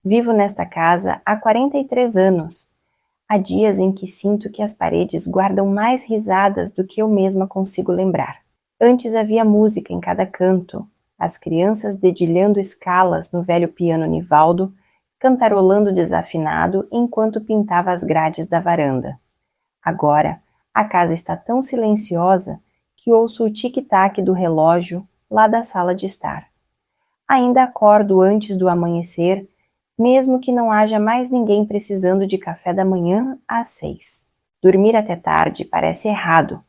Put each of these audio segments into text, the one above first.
Vivo nesta casa há 43 anos. Há dias em que sinto que as paredes guardam mais risadas do que eu mesma consigo lembrar. Antes havia música em cada canto, as crianças dedilhando escalas no velho piano Nivaldo, cantarolando desafinado enquanto pintava as grades da varanda. Agora, a casa está tão silenciosa que ouço o tic-tac do relógio lá da sala de estar. Ainda acordo antes do amanhecer, mesmo que não haja mais ninguém precisando de café da manhã às 6. Dormir até tarde parece errado.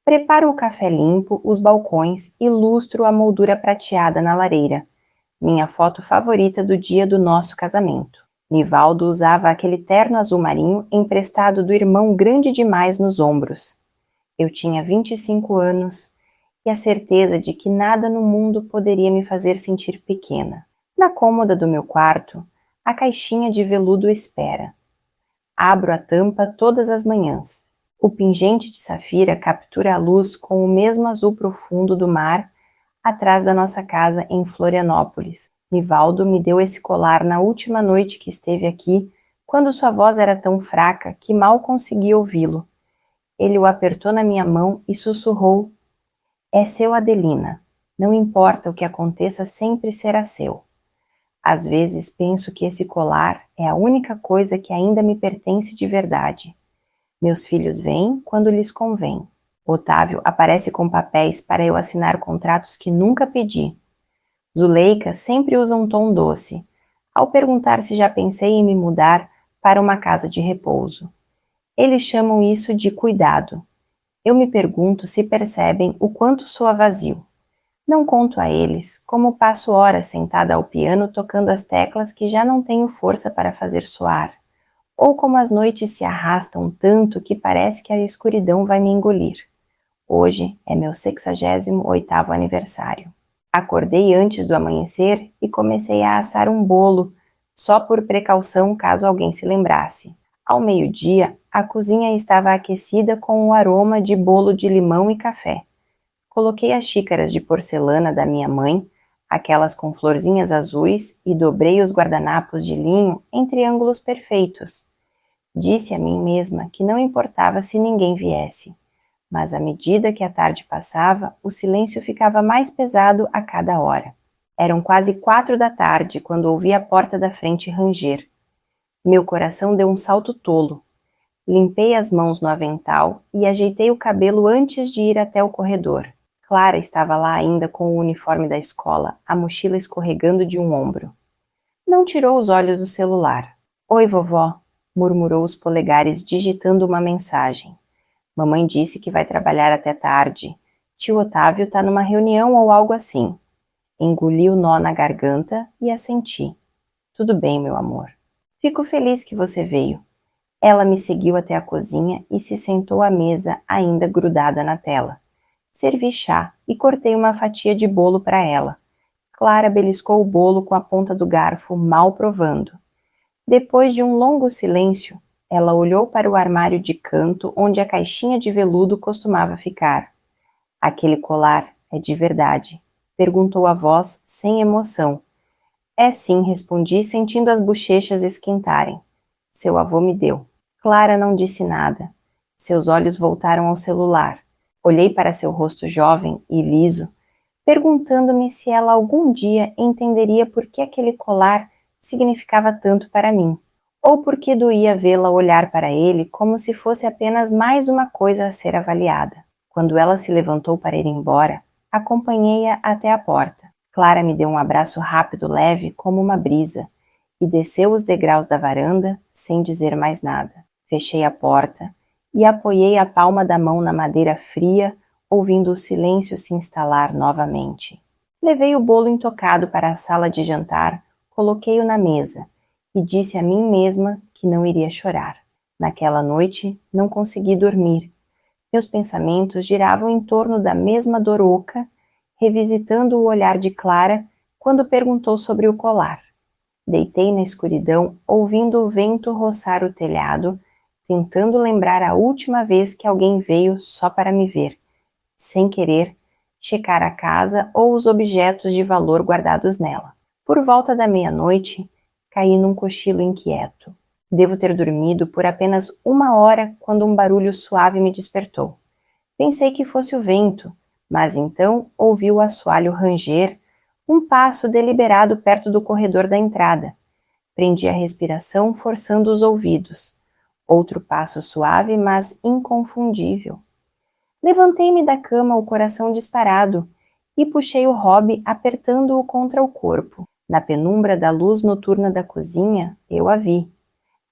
Preparo o café limpo, os balcões e lustro a moldura prateada na lareira, minha foto favorita do dia do nosso casamento. Nivaldo usava aquele terno azul marinho emprestado do irmão grande demais nos ombros. Eu tinha 25 anos e a certeza de que nada no mundo poderia me fazer sentir pequena. Na cômoda do meu quarto, a caixinha de veludo espera. Abro a tampa todas as manhãs. O pingente de safira captura a luz com o mesmo azul profundo do mar atrás da nossa casa em Florianópolis. Nivaldo me deu esse colar na última noite que esteve aqui, quando sua voz era tão fraca que mal consegui ouvi-lo. Ele o apertou na minha mão e sussurrou: "É seu, Adelina. Não importa o que aconteça, sempre será seu." Às vezes penso que esse colar é a única coisa que ainda me pertence de verdade. Meus filhos vêm quando lhes convém. Otávio aparece com papéis para eu assinar contratos que nunca pedi. Zuleika sempre usa um tom doce, ao perguntar se já pensei em me mudar para uma casa de repouso. Eles chamam isso de cuidado. Eu me pergunto se percebem o quanto soa vazio. Não conto a eles como passo horas sentada ao piano tocando as teclas que já não tenho força para fazer soar, ou como as noites se arrastam tanto que parece que a escuridão vai me engolir. Hoje é meu 68º aniversário. Acordei antes do amanhecer e comecei a assar um bolo, só por precaução caso alguém se lembrasse. Ao meio-dia, a cozinha estava aquecida com o aroma de bolo de limão e café. Coloquei as xícaras de porcelana da minha mãe, aquelas com florzinhas azuis, e dobrei os guardanapos de linho em triângulos perfeitos. Disse a mim mesma que não importava se ninguém viesse. Mas à medida que a tarde passava, o silêncio ficava mais pesado a cada hora. Eram quase 4 da tarde quando ouvi a porta da frente ranger. Meu coração deu um salto tolo. Limpei as mãos no avental e ajeitei o cabelo antes de ir até o corredor. Clara estava lá ainda com o uniforme da escola, a mochila escorregando de um ombro. Não tirou os olhos do celular. "Oi, vovó", murmurou os polegares digitando uma mensagem. "Mamãe disse que vai trabalhar até tarde. Tio Otávio está numa reunião ou algo assim." Engoli o nó na garganta e assenti. "Tudo bem, meu amor. Fico feliz que você veio." Ela me seguiu até a cozinha e se sentou à mesa, ainda grudada na tela. Servi chá e cortei uma fatia de bolo para ela. Clara beliscou o bolo com a ponta do garfo, mal provando. Depois de um longo silêncio, ela olhou para o armário de canto onde a caixinha de veludo costumava ficar. "Aquele colar é de verdade?" perguntou a voz sem emoção. "É sim", respondi, sentindo as bochechas esquentarem. "Seu avô me deu." Clara não disse nada. Seus olhos voltaram ao celular. Olhei para seu rosto jovem e liso, perguntando-me se ela algum dia entenderia por que aquele colar significava tanto para mim, ou por que doía vê-la olhar para ele como se fosse apenas mais uma coisa a ser avaliada. Quando ela se levantou para ir embora, acompanhei-a até a porta. Clara me deu um abraço rápido, leve, como uma brisa, e desceu os degraus da varanda sem dizer mais nada. Fechei a porta e apoiei a palma da mão na madeira fria, ouvindo o silêncio se instalar novamente. Levei o bolo intocado para a sala de jantar, coloquei-o na mesa e disse a mim mesma que não iria chorar. Naquela noite não consegui dormir. Meus pensamentos giravam em torno da mesma dor oca, revisitando o olhar de Clara quando perguntou sobre o colar. Deitei na escuridão, ouvindo o vento roçar o telhado, tentando lembrar a última vez que alguém veio só para me ver, sem querer, checar a casa ou os objetos de valor guardados nela. Por volta da meia-noite, Caí num cochilo inquieto. Devo ter dormido por apenas 1 hora quando um barulho suave me despertou. Pensei que fosse o vento, mas então ouvi o assoalho ranger, um passo deliberado perto do corredor da entrada. Prendi a respiração, forçando os ouvidos. Outro passo suave, mas inconfundível. Levantei-me da cama, o coração disparado, e puxei o hobby, apertando-o contra o corpo. Na penumbra da luz noturna da cozinha, eu a vi.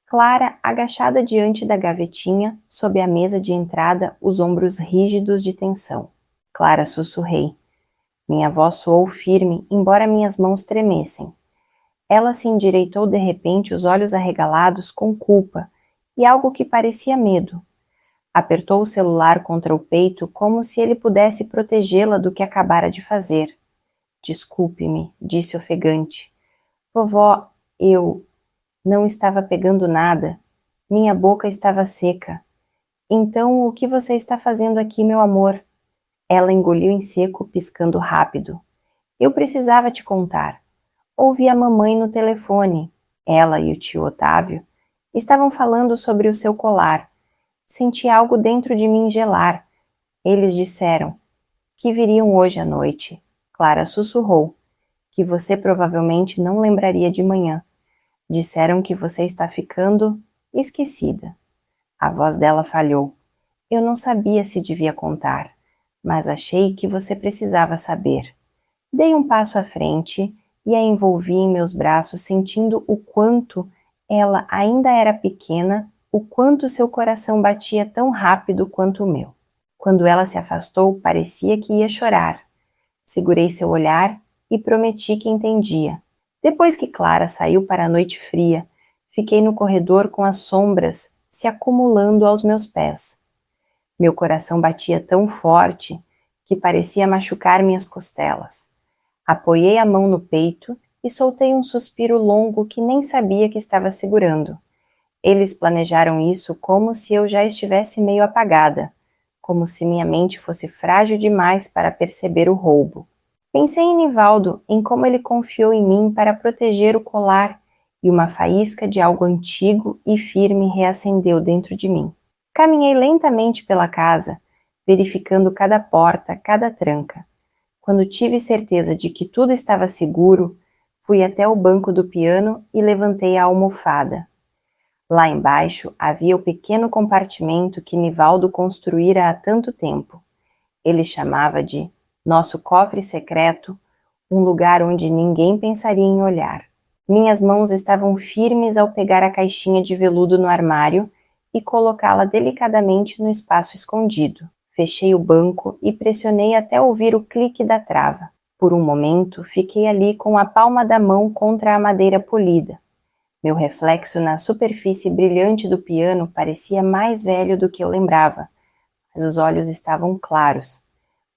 Clara, agachada diante da gavetinha, sob a mesa de entrada, os ombros rígidos de tensão. Clara, sussurrei. Minha voz soou firme, embora minhas mãos tremessem. Ela se endireitou de repente, os olhos arregalados com culpa e algo que parecia medo. Apertou o celular contra o peito como se ele pudesse protegê-la do que acabara de fazer. Desculpe-me, disse ofegante. Vovó, eu não estava pegando nada. Minha boca estava seca. Então, o que você está fazendo aqui, meu amor? Ela engoliu em seco, piscando rápido. Eu precisava te contar. Ouvi a mamãe no telefone. Ela e o tio Otávio estavam falando sobre o seu colar. Senti algo dentro de mim gelar. Eles disseram que viriam hoje à noite. Clara sussurrou que você provavelmente não lembraria de manhã. Disseram que você está ficando esquecida. A voz dela falhou. Eu não sabia se devia contar, mas achei que você precisava saber. Dei um passo à frente e a envolvi em meus braços, sentindo o quanto ela ainda era pequena, o quanto seu coração batia tão rápido quanto o meu. Quando ela se afastou, parecia que ia chorar. Segurei seu olhar e prometi que entendia. Depois que Clara saiu para a noite fria, fiquei no corredor com as sombras se acumulando aos meus pés. Meu coração batia tão forte que parecia machucar minhas costelas. Apoiei a mão no peito e soltei um suspiro longo que nem sabia que estava segurando. Eles planejaram isso como se eu já estivesse meio apagada, como se minha mente fosse frágil demais para perceber o roubo. Pensei em Nivaldo, em como ele confiou em mim para proteger o colar, e uma faísca de algo antigo e firme reacendeu dentro de mim. Caminhei lentamente pela casa, verificando cada porta, cada tranca. Quando tive certeza de que tudo estava seguro, fui até o banco do piano e levantei a almofada. Lá embaixo havia o pequeno compartimento que Nivaldo construíra há tanto tempo. Ele chamava de nosso cofre secreto, um lugar onde ninguém pensaria em olhar. Minhas mãos estavam firmes ao pegar a caixinha de veludo no armário e colocá-la delicadamente no espaço escondido. Fechei o banco e pressionei até ouvir o clique da trava. Por um momento, fiquei ali com a palma da mão contra a madeira polida. Meu reflexo na superfície brilhante do piano parecia mais velho do que eu lembrava, mas os olhos estavam claros.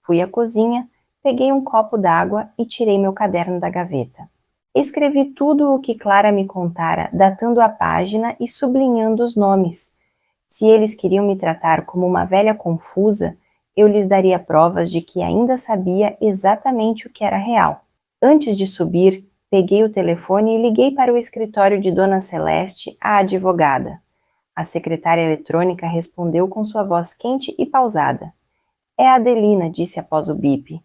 Fui à cozinha, peguei um copo d'água e tirei meu caderno da gaveta. Escrevi tudo o que Clara me contara, datando a página e sublinhando os nomes. Se eles queriam me tratar como uma velha confusa, eu lhes daria provas de que ainda sabia exatamente o que era real. Antes de subir, peguei o telefone e liguei para o escritório de Dona Celeste, a advogada. A secretária eletrônica respondeu com sua voz quente e pausada. É a Adelina, disse após o bip.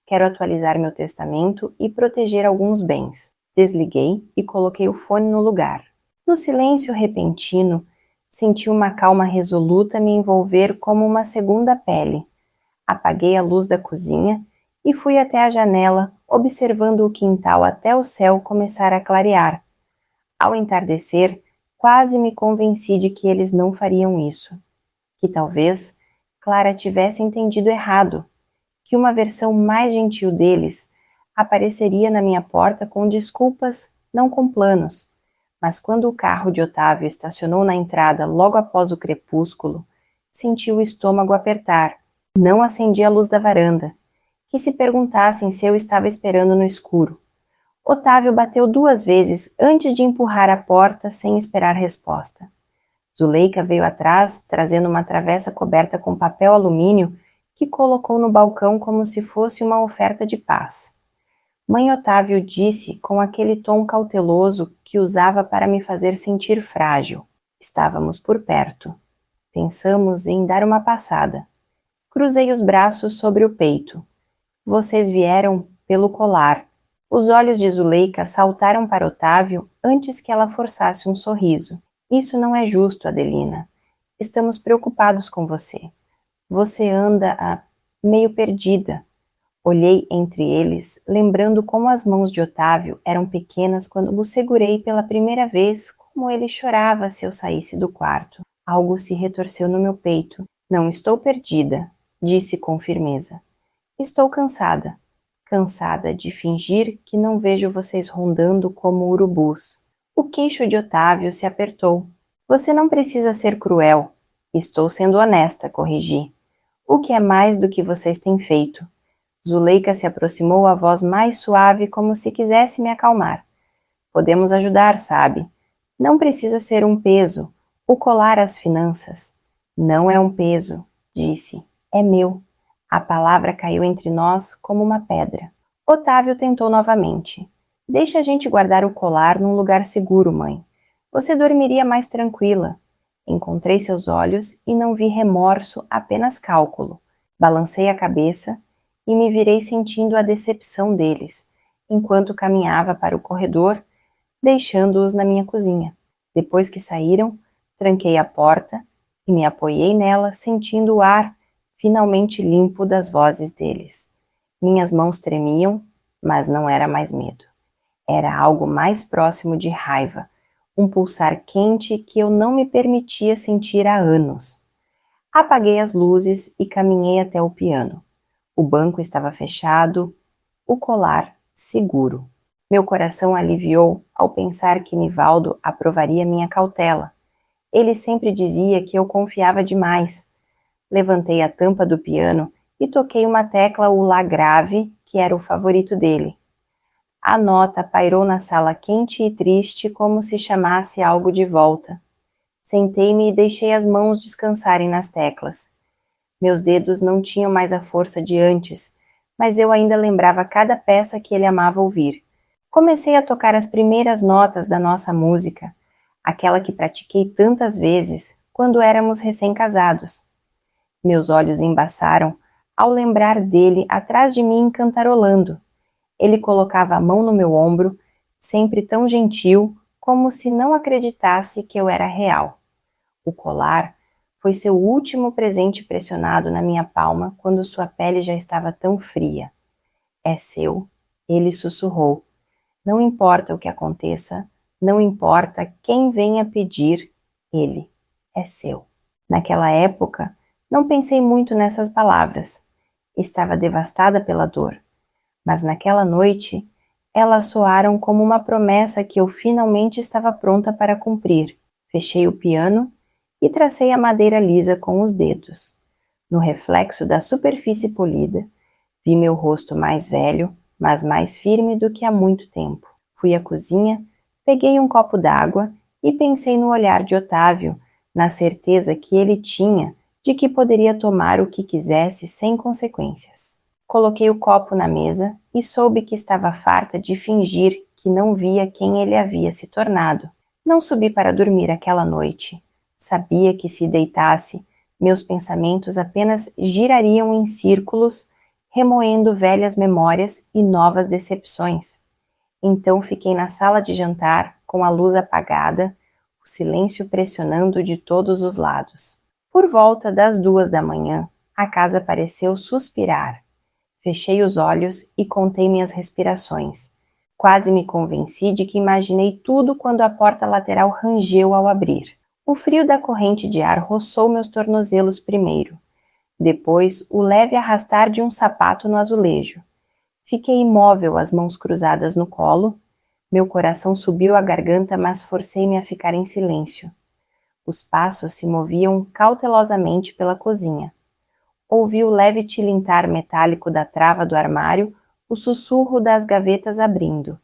Quero atualizar meu testamento e proteger alguns bens. Desliguei e coloquei o fone no lugar. No silêncio repentino, senti uma calma resoluta me envolver como uma segunda pele. Apaguei a luz da cozinha e fui até a janela, observando o quintal até o céu começar a clarear. Ao entardecer, quase me convenci de que eles não fariam isso. Que talvez Clara tivesse entendido errado, que uma versão mais gentil deles apareceria na minha porta com desculpas, não com planos. Mas quando o carro de Otávio estacionou na entrada logo após o crepúsculo, senti o estômago apertar. Não acendi a luz da varanda, que se perguntassem se eu estava esperando no escuro. Otávio bateu 2 vezes antes de empurrar a porta sem esperar resposta. Zuleika veio atrás, trazendo uma travessa coberta com papel alumínio que colocou no balcão como se fosse uma oferta de paz. Mãe Otávio disse com aquele tom cauteloso que usava para me fazer sentir frágil. Estávamos por perto. Pensamos em dar uma passada. Cruzei os braços sobre o peito. Vocês vieram pelo colar. Os olhos de Zuleika saltaram para Otávio antes que ela forçasse um sorriso. Isso não é justo, Adelina. Estamos preocupados com você. Você anda meio perdida. Olhei entre eles, lembrando como as mãos de Otávio eram pequenas quando o segurei pela primeira vez, como ele chorava se eu saísse do quarto. Algo se retorceu no meu peito. Não estou perdida, disse com firmeza. Estou cansada. Cansada de fingir que não vejo vocês rondando como urubus. O queixo de Otávio se apertou. Você não precisa ser cruel. Estou sendo honesta, corrigi. O que é mais do que vocês têm feito? Zuleika se aproximou a voz mais suave como se quisesse me acalmar. Podemos ajudar, sabe? Não precisa ser um peso. O colar às finanças. Não é um peso, disse. É meu. A palavra caiu entre nós como uma pedra. Otávio tentou novamente. Deixe a gente guardar o colar num lugar seguro, mãe. Você dormiria mais tranquila. Encontrei seus olhos e não vi remorso, apenas cálculo. Balancei a cabeça e me virei sentindo a decepção deles, enquanto caminhava para o corredor, deixando-os na minha cozinha. Depois que saíram, tranquei a porta e me apoiei nela, sentindo o ar finalmente limpo das vozes deles. Minhas mãos tremiam, mas não era mais medo. Era algo mais próximo de raiva, um pulsar quente que eu não me permitia sentir há anos. Apaguei as luzes e caminhei até o piano. O banco estava fechado, o colar seguro. Meu coração aliviou ao pensar que Nivaldo aprovaria minha cautela. Ele sempre dizia que eu confiava demais. Levantei a tampa do piano e toquei uma tecla o lá grave, que era o favorito dele. A nota pairou na sala quente e triste como se chamasse algo de volta. Sentei-me e deixei as mãos descansarem nas teclas. Meus dedos não tinham mais a força de antes, mas eu ainda lembrava cada peça que ele amava ouvir. Comecei a tocar as primeiras notas da nossa música, aquela que pratiquei tantas vezes quando éramos recém-casados. Meus olhos embaçaram ao lembrar dele atrás de mim cantarolando. Ele colocava a mão no meu ombro, sempre tão gentil, como se não acreditasse que eu era real. O colar foi seu último presente pressionado na minha palma quando sua pele já estava tão fria. É seu, ele sussurrou. Não importa o que aconteça, não importa quem venha pedir, ele é seu. Naquela época, não pensei muito nessas palavras. Estava devastada pela dor. Mas naquela noite, elas soaram como uma promessa que eu finalmente estava pronta para cumprir. Fechei o piano e tracei a madeira lisa com os dedos. No reflexo da superfície polida, vi meu rosto mais velho, mas mais firme do que há muito tempo. Fui à cozinha, peguei um copo d'água e pensei no olhar de Otávio, na certeza que ele tinha de que poderia tomar o que quisesse sem consequências. Coloquei o copo na mesa e soube que estava farta de fingir que não via quem ele havia se tornado. Não subi para dormir aquela noite. Sabia que se deitasse, meus pensamentos apenas girariam em círculos, remoendo velhas memórias e novas decepções. Então fiquei na sala de jantar, com a luz apagada, o silêncio pressionando de todos os lados. Por volta das 2 da manhã, a casa pareceu suspirar. Fechei os olhos e contei minhas respirações. Quase me convenci de que imaginei tudo quando a porta lateral rangeu ao abrir. O frio da corrente de ar roçou meus tornozelos primeiro. Depois, o leve arrastar de um sapato no azulejo. Fiquei imóvel, as mãos cruzadas no colo. Meu coração subiu à garganta, mas forcei-me a ficar em silêncio. Os passos se moviam cautelosamente pela cozinha. Ouvi o leve tilintar metálico da trava do armário, o sussurro das gavetas abrindo.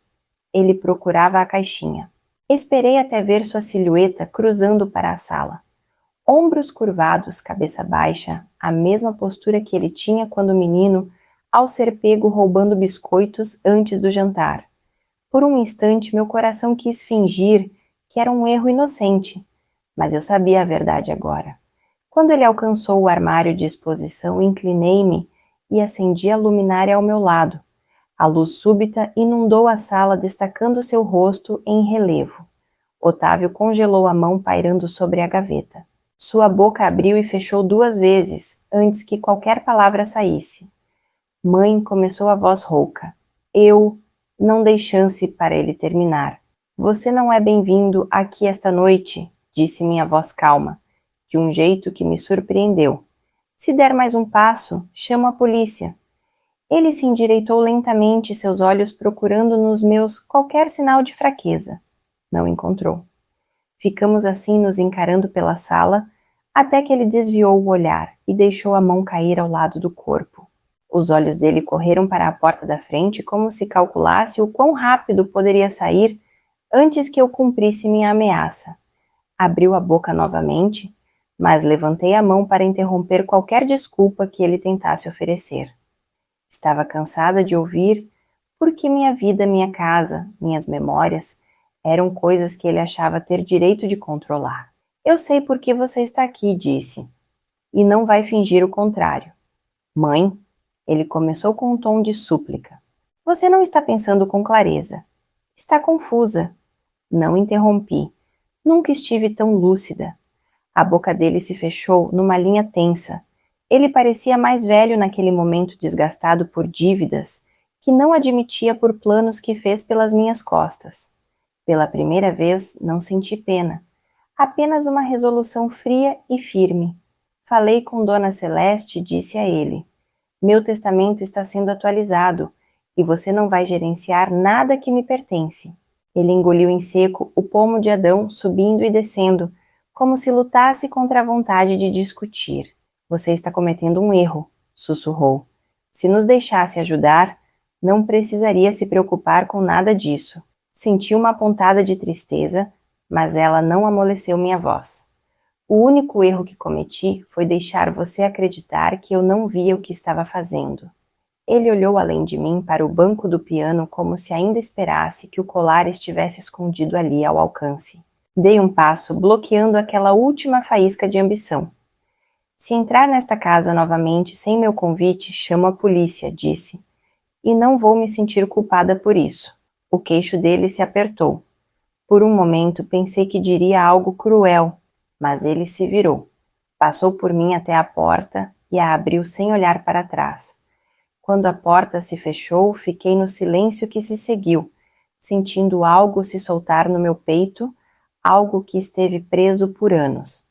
Ele procurava a caixinha. Esperei até ver sua silhueta cruzando para a sala. Ombros curvados, cabeça baixa, a mesma postura que ele tinha quando menino, ao ser pego roubando biscoitos antes do jantar. Por um instante, meu coração quis fingir que era um erro inocente, mas eu sabia a verdade agora. Quando ele alcançou o armário de exposição, inclinei-me e acendi a luminária ao meu lado. A luz súbita inundou a sala, destacando seu rosto em relevo. Otávio congelou a mão pairando sobre a gaveta. Sua boca abriu e fechou 2 vezes, antes que qualquer palavra saísse. Mãe, começou a voz rouca. Não dei chance para ele terminar. Você não é bem-vindo aqui esta noite, disse minha voz calma, de um jeito que me surpreendeu. Se der mais um passo, chamo a polícia. Ele se endireitou lentamente, seus olhos procurando nos meus qualquer sinal de fraqueza. Não encontrou. Ficamos assim nos encarando pela sala, até que ele desviou o olhar e deixou a mão cair ao lado do corpo. Os olhos dele correram para a porta da frente como se calculasse o quão rápido poderia sair antes que eu cumprisse minha ameaça. Abriu a boca novamente, mas levantei a mão para interromper qualquer desculpa que ele tentasse oferecer. Estava cansada de ouvir porque minha vida, minha casa, minhas memórias eram coisas que ele achava ter direito de controlar. Eu sei por que você está aqui, disse, e não vai fingir o contrário. Mãe, ele começou com um tom de súplica. Você não está pensando com clareza. Está confusa. Não interrompi. Nunca estive tão lúcida. A boca dele se fechou numa linha tensa. Ele parecia mais velho naquele momento, desgastado por dívidas que não admitia por planos que fez pelas minhas costas. Pela primeira vez, não senti pena. Apenas uma resolução fria e firme. Falei com Dona Celeste e disse a ele: meu testamento está sendo atualizado e você não vai gerenciar nada que me pertence. Ele engoliu em seco o pomo de Adão, subindo e descendo, como se lutasse contra a vontade de discutir. Você está cometendo um erro, sussurrou. Se nos deixasse ajudar, não precisaria se preocupar com nada disso. Senti uma pontada de tristeza, mas ela não amoleceu minha voz. O único erro que cometi foi deixar você acreditar que eu não via o que estava fazendo. Ele olhou além de mim para o banco do piano como se ainda esperasse que o colar estivesse escondido ali ao alcance. Dei um passo, bloqueando aquela última faísca de ambição. Se entrar nesta casa novamente sem meu convite, chamo a polícia, disse. E não vou me sentir culpada por isso. O queixo dele se apertou. Por um momento pensei que diria algo cruel, mas ele se virou. Passou por mim até a porta e a abriu sem olhar para trás. Quando a porta se fechou, fiquei no silêncio que se seguiu, sentindo algo se soltar no meu peito, algo que esteve preso por anos.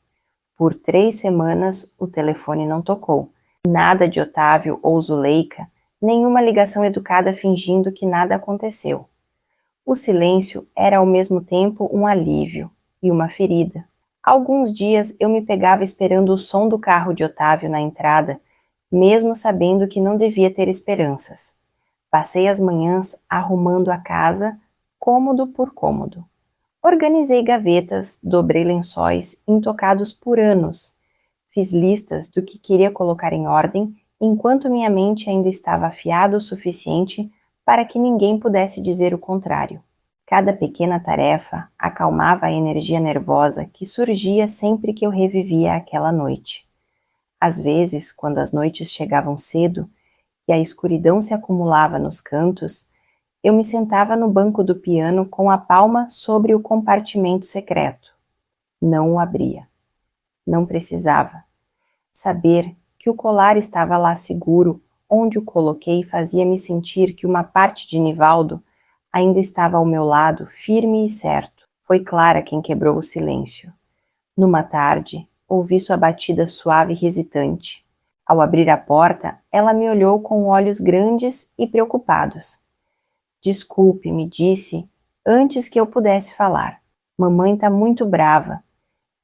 Por 3 semanas o telefone não tocou. Nada de Otávio ou Zuleika, nenhuma ligação educada fingindo que nada aconteceu. O silêncio era ao mesmo tempo um alívio e uma ferida. Alguns dias eu me pegava esperando o som do carro de Otávio na entrada, mesmo sabendo que não devia ter esperanças. Passei as manhãs arrumando a casa, cômodo por cômodo. Organizei gavetas, dobrei lençóis, intocados por anos. Fiz listas do que queria colocar em ordem, enquanto minha mente ainda estava afiada o suficiente para que ninguém pudesse dizer o contrário. Cada pequena tarefa acalmava a energia nervosa que surgia sempre que eu revivia aquela noite. Às vezes, quando as noites chegavam cedo e a escuridão se acumulava nos cantos, eu me sentava no banco do piano com a palma sobre o compartimento secreto. Não o abria. Não precisava. Saber que o colar estava lá seguro, onde o coloquei, fazia-me sentir que uma parte de Nivaldo ainda estava ao meu lado, firme e certo. Foi Clara quem quebrou o silêncio. Numa tarde, ouvi sua batida suave e hesitante. Ao abrir a porta, ela me olhou com olhos grandes e preocupados. Desculpe, me disse, antes que eu pudesse falar. Mamãe está muito brava.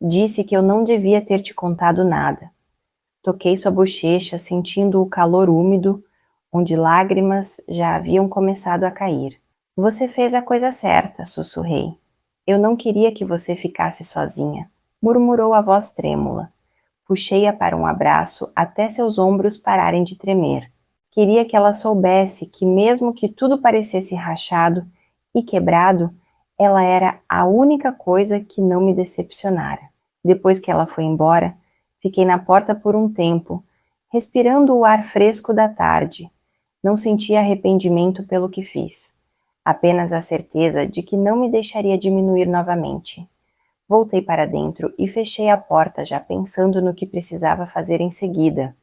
Disse que eu não devia ter te contado nada. Toquei sua bochecha, sentindo o calor úmido, onde lágrimas já haviam começado a cair. Você fez a coisa certa, sussurrei. Eu não queria que você ficasse sozinha, murmurou a voz trêmula. Puxei-a para um abraço até seus ombros pararem de tremer. Queria que ela soubesse que mesmo que tudo parecesse rachado e quebrado, ela era a única coisa que não me decepcionara. Depois que ela foi embora, fiquei na porta por um tempo, respirando o ar fresco da tarde. Não senti arrependimento pelo que fiz, apenas a certeza de que não me deixaria diminuir novamente. Voltei para dentro e fechei a porta já pensando no que precisava fazer em seguida.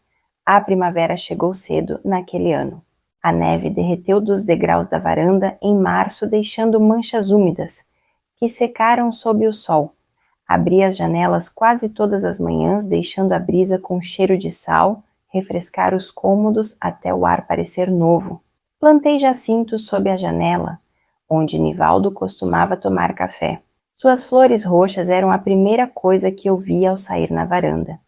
A primavera chegou cedo naquele ano. A neve derreteu dos degraus da varanda em março, deixando manchas úmidas, que secaram sob o sol. Abri as janelas quase todas as manhãs, deixando a brisa com cheiro de sal refrescar os cômodos até o ar parecer novo. Plantei jacintos sob a janela, onde Nivaldo costumava tomar café. Suas flores roxas eram a primeira coisa que eu via ao sair na varanda.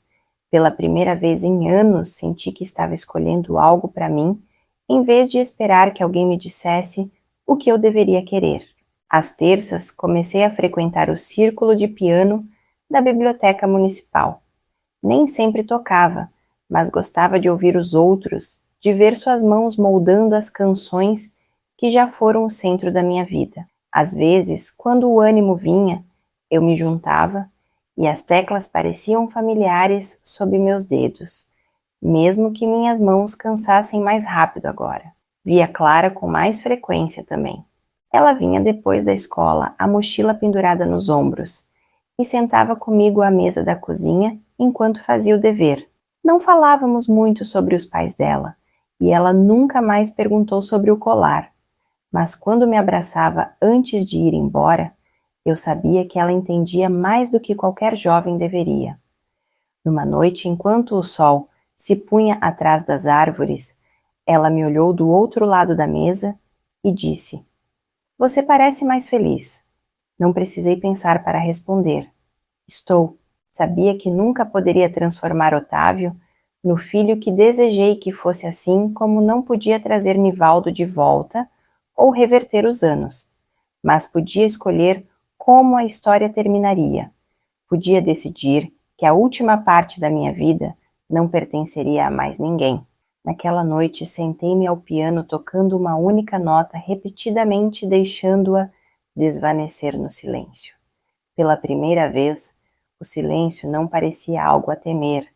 Pela primeira vez em anos, senti que estava escolhendo algo para mim, em vez de esperar que alguém me dissesse o que eu deveria querer. Às terças, comecei a frequentar o círculo de piano da biblioteca municipal. Nem sempre tocava, mas gostava de ouvir os outros, de ver suas mãos moldando as canções que já foram o centro da minha vida. Às vezes, quando o ânimo vinha, eu me juntava e as teclas pareciam familiares sob meus dedos, mesmo que minhas mãos cansassem mais rápido agora. Via Clara com mais frequência também. Ela vinha depois da escola, a mochila pendurada nos ombros, e sentava comigo à mesa da cozinha enquanto fazia o dever. Não falávamos muito sobre os pais dela, e ela nunca mais perguntou sobre o colar. Mas quando me abraçava antes de ir embora, eu sabia que ela entendia mais do que qualquer jovem deveria. Numa noite, enquanto o sol se punha atrás das árvores, ela me olhou do outro lado da mesa e disse: "Você parece mais feliz." Não precisei pensar para responder: "Estou." Sabia que nunca poderia transformar Otávio no filho que desejei que fosse, assim como não podia trazer Nivaldo de volta ou reverter os anos, mas podia escolher como a história terminaria. Podia decidir que a última parte da minha vida não pertenceria a mais ninguém. Naquela noite sentei-me ao piano tocando uma única nota repetidamente, deixando-a desvanecer no silêncio. Pela primeira vez, o silêncio não parecia algo a temer,